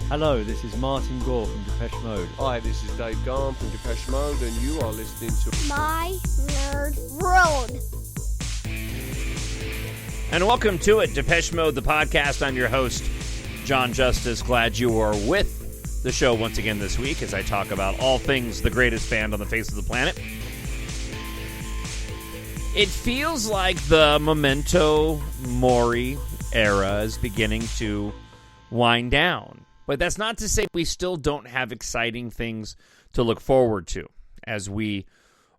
Hello, this is Martin Gore from Depeche Mode. Hi, this is Dave Gahan from Depeche Mode, and you are listening to My Nerd World. And welcome to it, Depeche Mode, the podcast. I'm your host, Jon Justice. Glad you are with the show once again this week as I talk about all things the greatest band on the face of the planet. It feels like the Memento Mori era is beginning to wind down. But that's not to say we still don't have exciting things to look forward to. As we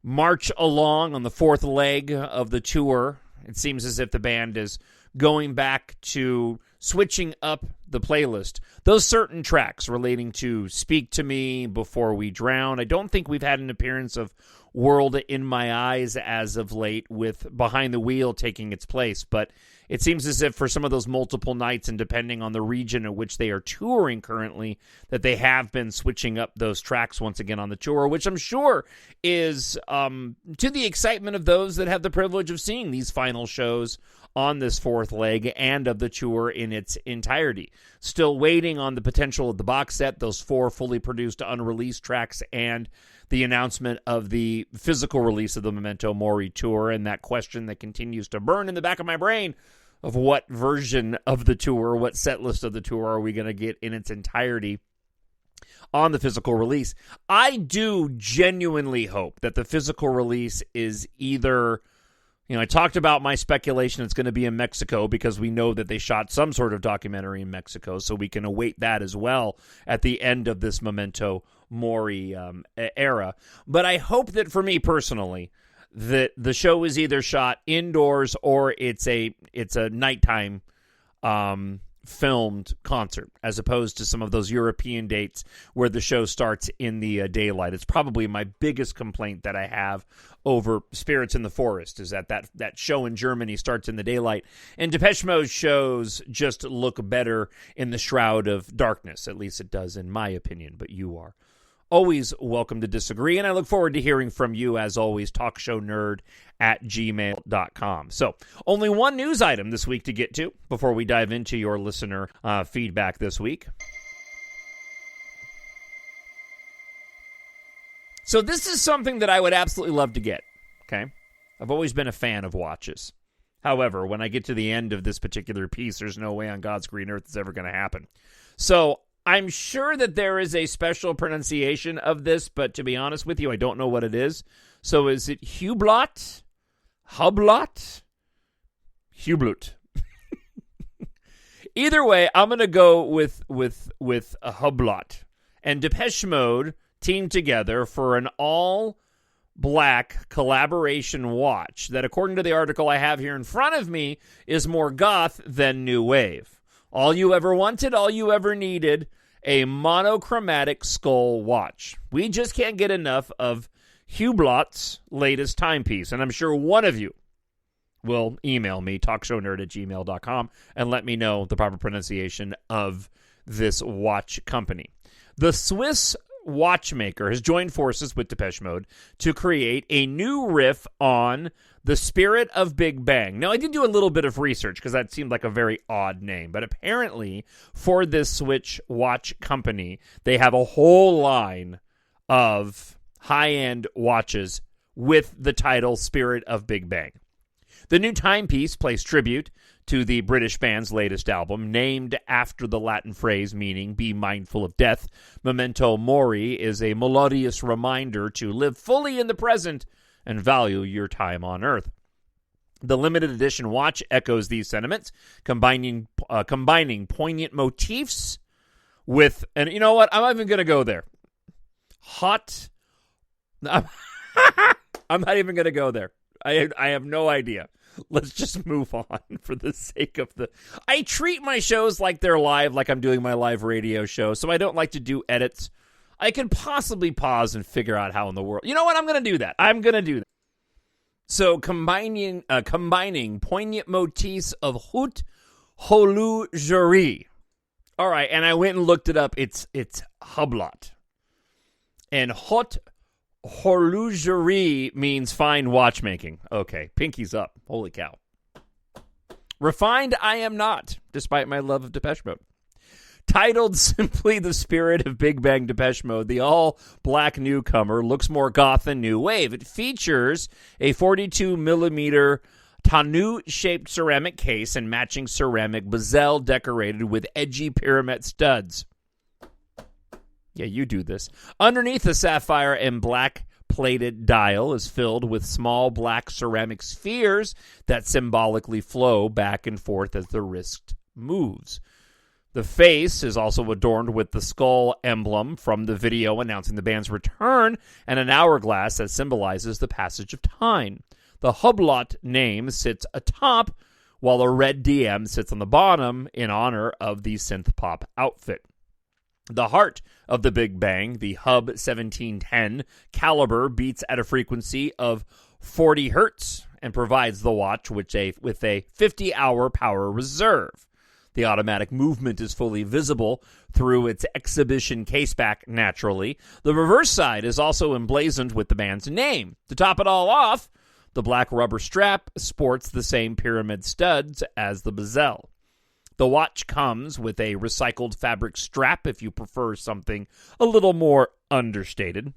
march along on the fourth leg of the tour, it seems as if the band is going back to switching up the playlist. Those certain tracks relating to Speak to Me, Before We Drown. I don't think we've had an appearance of World in My Eyes as of late, with Behind the Wheel taking its place. But it seems as if for some of those multiple nights, and depending on the region in which they are touring currently, that they have been switching up those tracks once again on the tour, which I'm sure is to the excitement of those that have the privilege of seeing these final shows on this fourth leg and of the tour in its entirety. Still waiting on the potential of the box set, those 4 fully produced unreleased tracks, and the announcement of the physical release of the Memento Mori tour, and that question that continues to burn in the back of my brain of what version of the tour, what set list of the tour are we going to get in its entirety on the physical release. I do genuinely hope that the physical release is either, I talked about my speculation it's going to be in Mexico because we know that they shot some sort of documentary in Mexico, so we can await that as well at the end of this Memento Mori era. But I hope that for me personally, that the show is either shot indoors or it's a nighttime filmed concert, as opposed to some of those European dates where the show starts in the daylight. It's probably my biggest complaint that I have over Spirits in the Forest, is that show in Germany starts in the daylight, and Depeche Mode shows just look better in the shroud of darkness. At least it does, in my opinion, but you are always welcome to disagree, and I look forward to hearing from you, as always, TalkShowNerd@gmail.com. So, only one news item this week to get to before we dive into your listener feedback this week. So this is something that I would absolutely love to get, okay? I've always been a fan of watches. However, when I get to the end of this particular piece, there's no way on God's green earth it's ever going to happen. So I'm sure that there is a special pronunciation of this, but to be honest with you, I don't know what it is. So is it Hublot? Hublot? Hublot. Either way, I'm going to go with a Hublot. And Depeche Mode teamed together for an all-black collaboration watch that, according to the article I have here in front of me, is more goth than new wave. All you ever wanted, all you ever needed, a monochromatic skull watch. We just can't get enough of Hublot's latest timepiece, and I'm sure one of you will email me, TalkShowNerd@gmail.com, and let me know the proper pronunciation of this watch company. The Swiss watchmaker has joined forces with Depeche Mode to create a new riff on the Spirit of Big Bang. Now, I did do a little bit of research because that seemed like a very odd name, but apparently for this Swiss watch company, they have a whole line of high-end watches with the title Spirit of Big Bang. The new timepiece plays tribute to the British band's latest album, named after the Latin phrase meaning be mindful of death. Memento Mori is a melodious reminder to live fully in the present and value your time on Earth. The limited edition watch echoes these sentiments, combining poignant motifs with, and you know what, I'm not even going to go there. I'm not even going to go there. I have no idea. Let's just move on for the sake of the... I treat my shows like they're live, like I'm doing my live radio show, so I don't like to do edits. I can possibly pause and figure out how in the world... You know what? I'm going to do that. So combining poignant motifs of haute horlogerie. All right, and I went and looked it up. It's Hublot. And haute horlogerie means fine watchmaking. Okay, pinky's up. Holy cow. Refined I am not. despite my love of Depeche Mode. Titled simply The Spirit of Big Bang Depeche Mode, the all-black newcomer looks more goth than new wave. It features a 42mm tonneau-shaped ceramic case and matching ceramic bezel decorated with edgy pyramid studs. Yeah, you do this. Underneath the sapphire and black plated dial is filled with small black ceramic spheres that symbolically flow back and forth as the wrist moves. The face is also adorned with the skull emblem from the video announcing the band's return and an hourglass that symbolizes the passage of time. The Hublot name sits atop, while a red DM sits on the bottom in honor of the synth pop outfit. The heart of the Big Bang, the Hub 1710 caliber, beats at a frequency of 40 hertz and provides the watch with a 50-hour power reserve. The automatic movement is fully visible through its exhibition caseback naturally. The reverse side is also emblazoned with the band's name. To top it all off, the black rubber strap sports the same pyramid studs as the bezel. The watch comes with a recycled fabric strap if you prefer something a little more understated.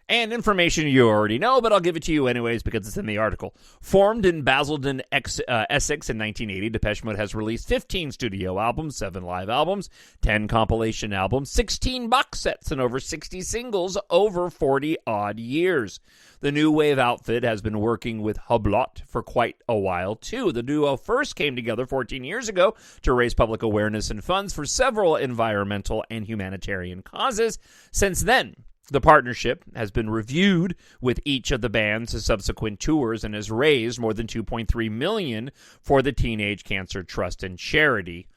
And information you already know, but I'll give it to you anyways because it's in the article. Formed in Basildon, Essex in 1980, Depeche Mode has released 15 studio albums, 7 live albums, 10 compilation albums, 16 box sets, and over 60 singles over 40-odd years. The new wave outfit has been working with Hublot for quite a while, too. The duo first came together 14 years ago to raise public awareness and funds for several environmental and humanitarian causes. Since then, the partnership has been reviewed with each of the band's subsequent tours and has raised more than $2.3 million for the Teenage Cancer Trust and charity.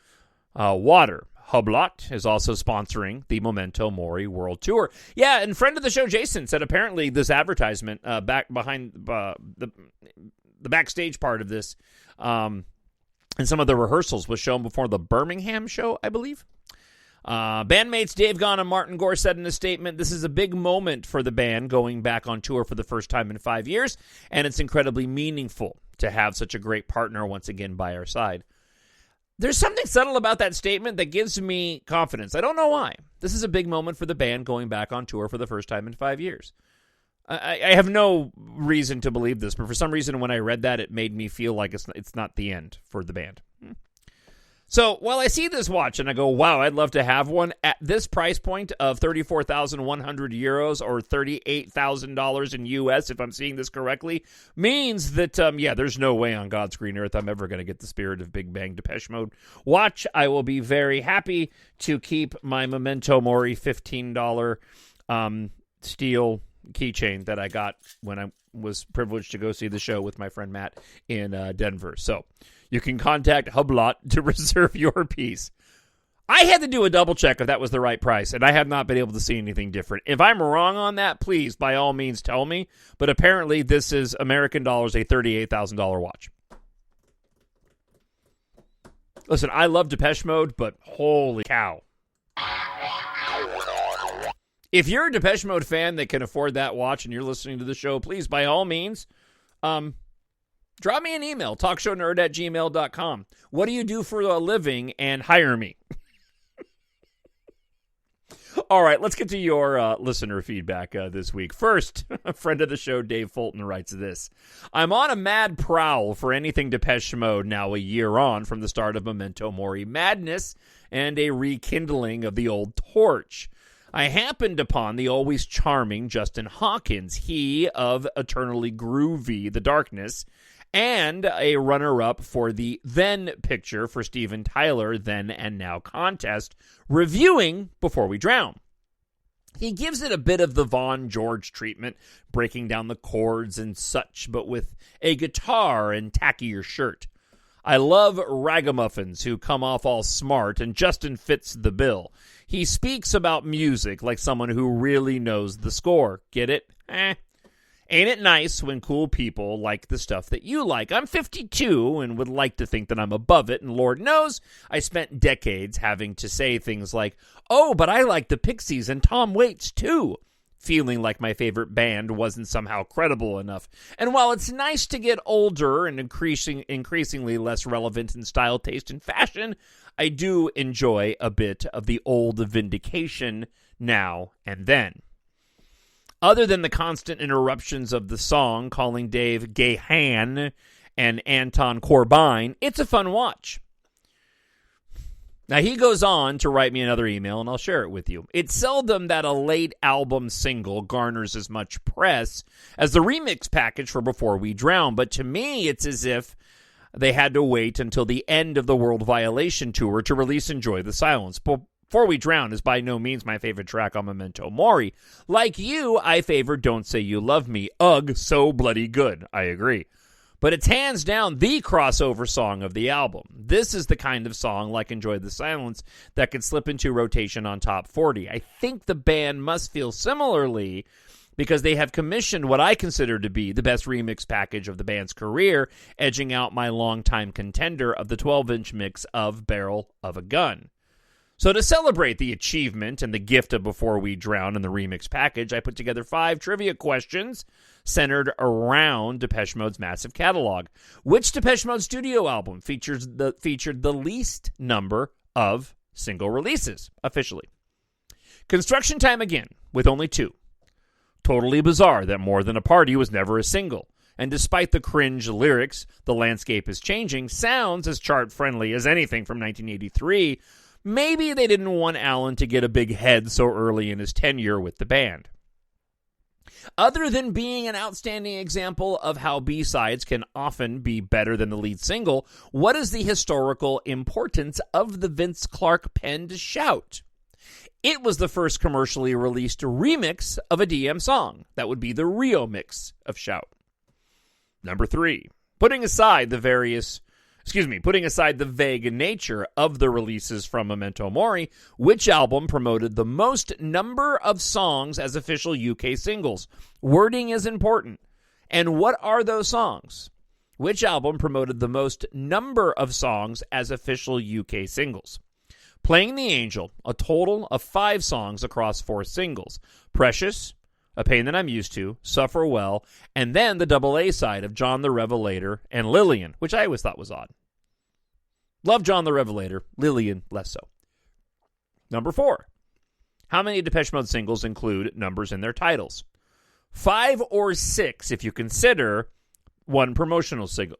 Water. Hublot is also sponsoring the Memento Mori World Tour. Yeah, and friend of the show, Jason, said apparently this advertisement back behind the backstage part of this and some of the rehearsals was shown before the Birmingham show, I believe. Bandmates Dave Gahan and Martin Gore said in a statement, "This is a big moment for the band going back on tour for the first time in 5 years, and it's incredibly meaningful to have such a great partner once again by our side." There's something subtle about that statement that gives me confidence. I don't know why. This is a big moment for the band going back on tour for the first time in 5 years. I have no reason to believe this, but for some reason when I read that, it made me feel like it's not the end for the band. So while I see this watch and I go, wow, I'd love to have one at this price point of 34,100 euros or $38,000 in US, if I'm seeing this correctly, means that, there's no way on God's green earth I'm ever going to get the Spirit of Big Bang Depeche Mode watch. I will be very happy to keep my Memento Mori $15 steel keychain that I got when I was privileged to go see the show with my friend Matt in Denver. So you can contact Hublot to reserve your piece. I had to do a double check if that was the right price, and I have not been able to see anything different. If I'm wrong on that, please, by all means, tell me. But apparently this is American dollars, a $38,000 watch. Listen, I love Depeche Mode, but holy cow. If you're a Depeche Mode fan that can afford that watch and you're listening to the show, please, by all means, drop me an email, talkshownerd@gmail.com. What do you do for a living? And hire me. All right, let's get to your listener feedback this week. First, a friend of the show, Dave Fulton, writes this. I'm on a mad prowl for anything Depeche Mode now a year on from the start of Memento Mori madness and a rekindling of the old torch. I happened upon the always charming Justin Hawkins, he of Eternally Groovy, The Darkness, and a runner-up for the Then picture for Steven Tyler, Then and Now contest, reviewing Before We Drown. He gives it a bit of the Von George treatment, breaking down the chords and such, but with a guitar and tackier shirt. I love ragamuffins who come off all smart, and Justin fits the bill. He speaks about music like someone who really knows the score. Get it? Ain't it nice when cool people like the stuff that you like? I'm 52 and would like to think that I'm above it, and Lord knows I spent decades having to say things like, oh, but I like the Pixies and Tom Waits too. feeling like my favorite band wasn't somehow credible enough. And while it's nice to get older and increasingly less relevant in style, taste, and fashion, I do enjoy a bit of the old vindication now and then. Other than the constant interruptions of the song calling Dave Gahan and Anton Corbijn, it's a fun watch. Now, he goes on to write me another email, and I'll share it with you. It's seldom that a late album single garners as much press as the remix package for Before We Drown, but to me, it's as if they had to wait until the end of the World Violation Tour to release Enjoy the Silence. Before We Drown is by no means my favorite track on Memento Mori. Like you, I favor Don't Say You Love Me. Ugh, so bloody good. I agree. But it's hands down the crossover song of the album. This is the kind of song, like Enjoy the Silence, that could slip into rotation on Top 40. I think the band must feel similarly because they have commissioned what I consider to be the best remix package of the band's career, edging out my longtime contender of the 12-inch mix of Barrel of a Gun. So to celebrate the achievement and the gift of Before We Drown in the remix package, I put together 5 trivia questions centered around Depeche Mode's massive catalog. Which Depeche Mode studio album featured the least number of single releases, officially? Construction Time Again, with only 2. Totally bizarre that More Than a Party was never a single. And despite the cringe lyrics, The Landscape is Changing sounds as chart-friendly as anything from 1983. Maybe they didn't want Alan to get a big head so early in his tenure with the band. Other than being an outstanding example of how B-sides can often be better than the lead single, what is the historical importance of the Vince Clarke-penned Shout? It was the first commercially released remix of a DM song. That would be the Rio mix of Shout. Number 3, putting aside the vague nature of the releases from Memento Mori, which album promoted the most number of songs as official UK singles? Wording is important. And what are those songs? Which album promoted the most number of songs as official UK singles? Playing the Angel, a total of 5 songs across 4 singles. Precious, A Pain That I'm Used To, Suffer Well, and then the double A side of John the Revelator and Lillian, which I always thought was odd. Love John the Revelator, Lillian less so. Number 4. How many Depeche Mode singles include numbers in their titles? 5 or 6 if you consider one promotional single.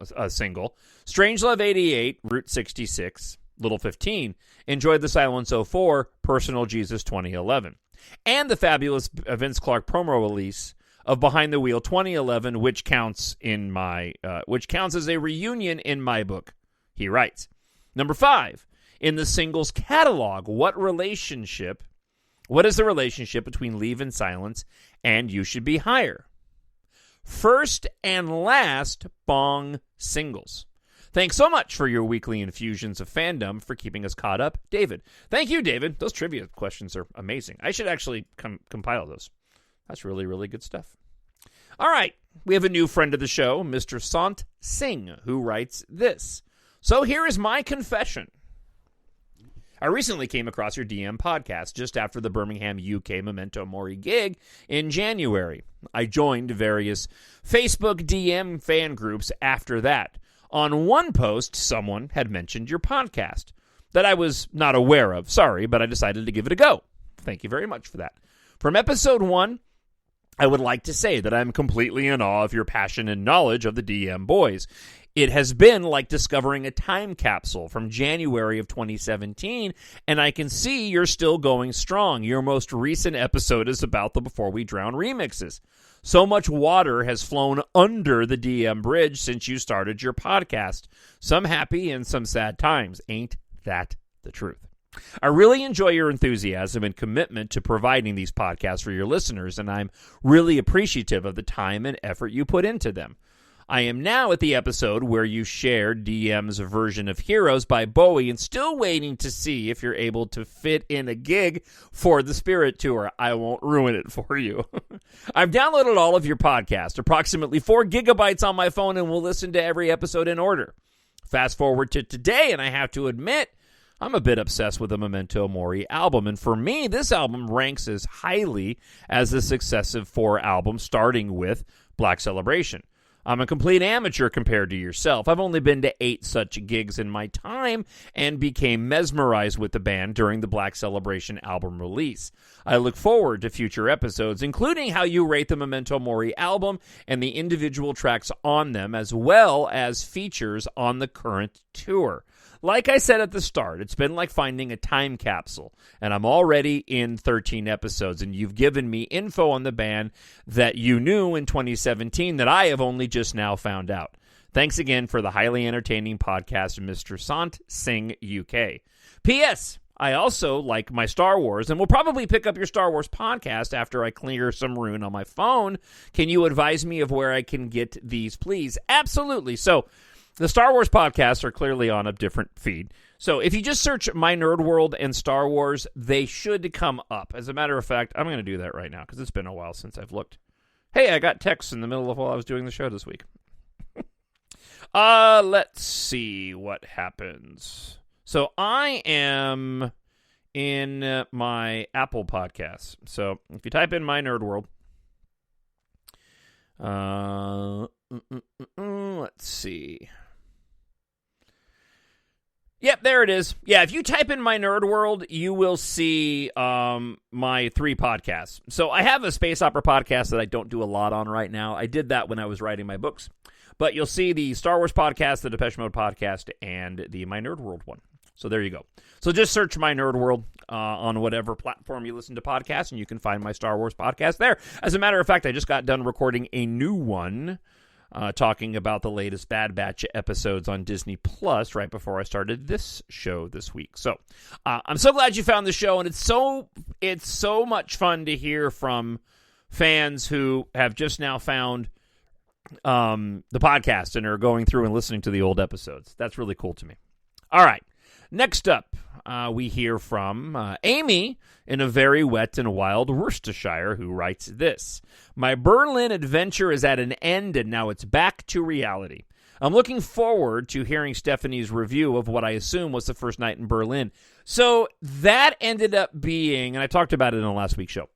Strangelove 88, Route 66, Little 15, Enjoy the Silence 04, Personal Jesus 2011. And the fabulous Vince Clarke promo release of Behind the Wheel 2011, which counts as a reunion in my book. He writes. Number 5, in the singles catalog, what is the relationship between Leave in Silence and You Should Be Higher? First and last Bong singles. Thanks so much for your weekly infusions of fandom for keeping us caught up, David. Thank you, David. Those trivia questions are amazing. I should actually compile those. That's really, really good stuff. All right, we have a new friend of the show, Mr. Sant Singh, who writes this. So here is my confession. I recently came across your DM podcast just after the Birmingham, UK Memento Mori gig in January. I joined various Facebook DM fan groups after that. On one post, someone had mentioned your podcast that I was not aware of. Sorry, but I decided to give it a go. Thank you very much for that. From episode 1, I would like to say that I'm completely in awe of your passion and knowledge of the DM boys. It has been like discovering a time capsule from January of 2017, and I can see you're still going strong. Your most recent episode is about the Before We Drown remixes. So much water has flown under the DM bridge since you started your podcast. Some happy and some sad times. Ain't that the truth? I really enjoy your enthusiasm and commitment to providing these podcasts for your listeners, and I'm really appreciative of the time and effort you put into them. I am now at the episode where you shared DM's version of Heroes by Bowie and still waiting to see if you're able to fit in a gig for the Spirit Tour. I won't ruin it for you. I've downloaded all of your podcasts, approximately 4 gigabytes on my phone, and will listen to every episode in order. Fast forward to today, and I have to admit, I'm a bit obsessed with the Memento Mori album, and for me, this album ranks as highly as the successive 4 albums, starting with Black Celebration. I'm a complete amateur compared to yourself. I've only been to 8 such gigs in my time and became mesmerized with the band during the Black Celebration album release. I look forward to future episodes, including how you rate the Memento Mori album and the individual tracks on them, as well as features on the current tour. Like I said at the start, it's been like finding a time capsule, and I'm already in 13 episodes, and you've given me info on the band that you knew in 2017 that I have only just now found out. Thanks again for the highly entertaining podcast, Mr. Sant Singh UK. P.S. I also like my Star Wars, and will probably pick up your Star Wars podcast after I clear some rune on my phone. Can you advise me of where I can get these, please? Absolutely. So, the Star Wars podcasts are clearly on a different feed. So if you just search My Nerd World and Star Wars, they should come up. As a matter of fact, I'm going to do that right now because it's been a while since I've looked. Hey, I got texts in the middle of while I was doing the show this week. Let's see what happens. So I am in my Apple Podcasts. So if you type in My Nerd World, let's see. Yep, there it is. Yeah, if you type in My Nerd World, you will see my 3 podcasts. So I have a space opera podcast that I don't do a lot on right now. I did that when I was writing my books. But you'll see the Star Wars podcast, the Depeche Mode podcast, and the My Nerd World one. So there you go. So just search My Nerd World on whatever platform you listen to podcasts, and you can find my Star Wars podcast there. As a matter of fact, I just got done recording a new one talking about the latest Bad Batch episodes on Disney Plus right before I started this show this week. So I'm so glad you found the show, and it's so much fun to hear from fans who have just now found the podcast and are going through and listening to the old episodes. That's really cool to me. All right. Next up, we hear from Amy in a very wet and wild Worcestershire, who writes this. My Berlin adventure is at an end, and now it's back to reality. I'm looking forward to hearing Stephanie's review of what I assume was the first night in Berlin. So that ended up being, and I talked about it in the last week's show,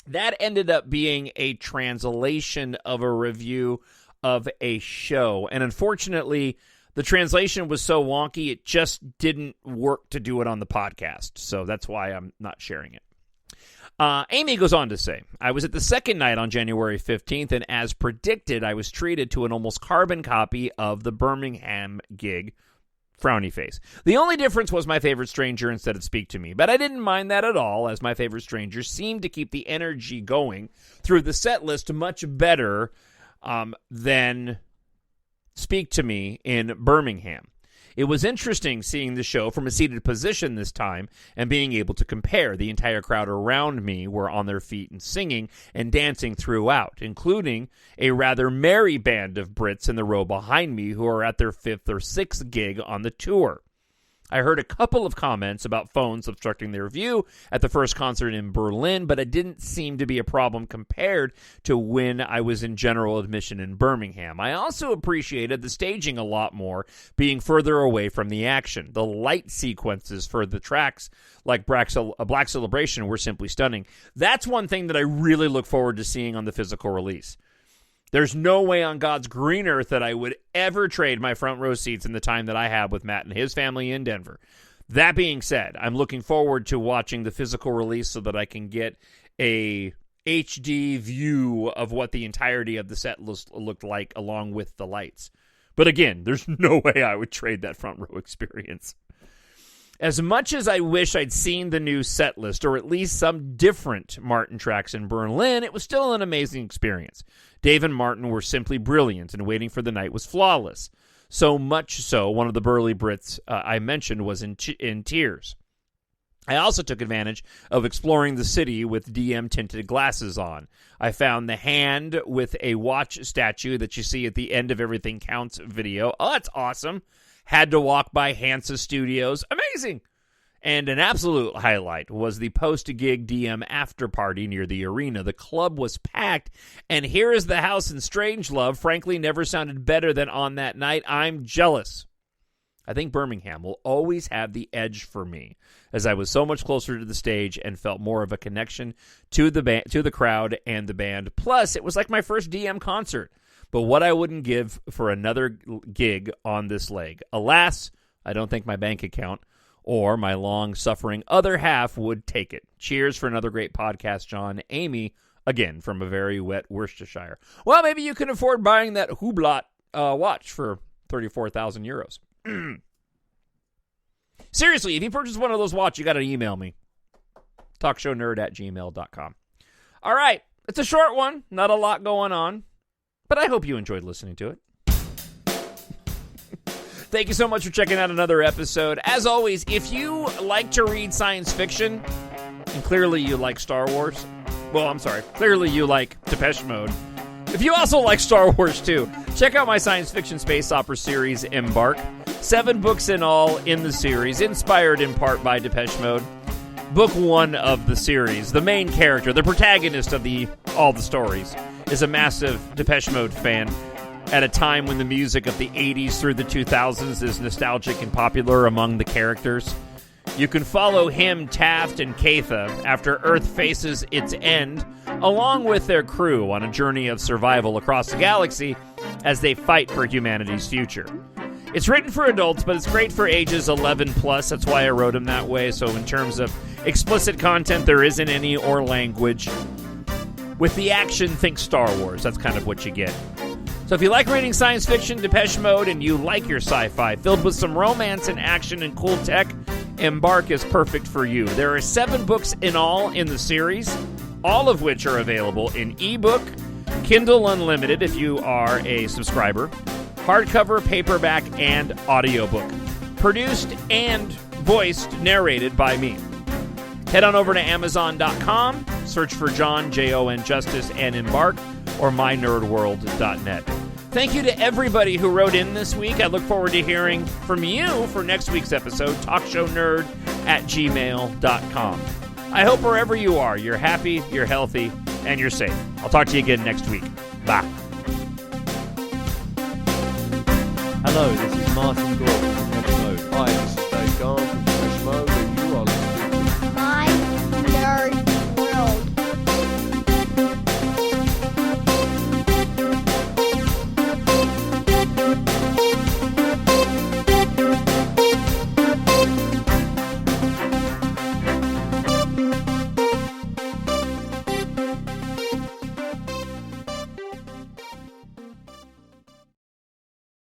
that ended up being a translation of a review of a show. And unfortunately, the translation was so wonky, it just didn't work to do it on the podcast. So that's why I'm not sharing it. Amy goes on to say, I was at the second night on January 15th, and as predicted, I was treated to an almost carbon copy of the Birmingham gig, frowny face. The only difference was my favorite stranger instead of Speak to Me, but I didn't mind that at all, as my favorite stranger seemed to keep the energy going through the set list much better than Speak to Me in Birmingham. It was interesting seeing the show from a seated position this time and being able to compare. The entire crowd around me were on their feet and singing and dancing throughout, including a rather merry band of Brits in the row behind me who are at their 5th or 6th gig on the tour. I heard a couple of comments about phones obstructing their view at the first concert in Berlin, but it didn't seem to be a problem compared to when I was in general admission in Birmingham. I also appreciated the staging a lot more, being further away from the action. The light sequences for the tracks like Black Celebration were simply stunning. That's one thing that I really look forward to seeing on the physical release. There's no way on God's green earth that I would ever trade my front row seats in the time that I have with Matt and his family in Denver. That being said, I'm looking forward to watching the physical release so that I can get a HD view of what the entirety of the set looked like along with the lights. But again, there's no way I would trade that front row experience. As much as I wish I'd seen the new set list, or at least some different Martin tracks in Berlin, it was still an amazing experience. Dave and Martin were simply brilliant, and Waiting for the Night was flawless. So much so, one of the burly Brits I mentioned was in tears. I also took advantage of exploring the city with DM-tinted glasses on. I found the hand with a watch statue that you see at the end of Everything Counts video. Oh, that's awesome. Had to walk by Hansa Studios. Amazing. And an absolute highlight was the post-gig DM after party near the arena. The club was packed, and Here Is the House in Strangelove frankly never sounded better than on that night. I'm jealous. I think Birmingham will always have the edge for me, as I was so much closer to the stage and felt more of a connection to the crowd and the band. Plus, it was like my first DM concert. But what I wouldn't give for another gig on this leg. Alas, I don't think my bank account or my long-suffering other half would take it. Cheers for another great podcast, John. Amy, again, from a very wet Worcestershire. Well, maybe you can afford buying that Hublot watch for 34,000 euros. Seriously, if you purchase one of those watches, you got to email me. TalkShowNerd@gmail.com. All right, it's a short one. Not a lot going on. But I hope you enjoyed listening to it. Thank you so much for checking out another episode. As always, if you like to read science fiction, and clearly you like Star Wars, clearly you like Depeche Mode. If you also like Star Wars too, check out my science fiction space opera series, EMBARK. 7 books in all in the series, inspired in part by Depeche Mode. Book 1 of the series, the main character, the protagonist of all the stories, is a massive Depeche Mode fan at a time when the music of the 80s through the 2000s is nostalgic and popular among the characters. You can follow him, Taft, and Katha after Earth faces its end, along with their crew on a journey of survival across the galaxy as they fight for humanity's future. It's written for adults, but it's great for ages 11 plus. That's why I wrote them that way. So in terms of explicit content, there isn't any, or language. With the action, think Star Wars. That's kind of what you get. So if you like reading science fiction, Depeche Mode, and you like your sci-fi filled with some romance and action and cool tech, EMBARK is perfect for you. There are 7 books in all in the series, all of which are available in ebook, Kindle Unlimited if you are a subscriber, hardcover, paperback, and audiobook. Produced and narrated by me. Head on over to Amazon.com, search for Jon Justice, and EMBARK, or mynerdworld.net. Thank you to everybody who wrote in this week. I look forward to hearing from you for next week's episode, TalkShowNerd@gmail.com. I hope wherever you are, you're happy, you're healthy, and you're safe. I'll talk to you again next week. Bye. Hello, this is Martin Gore.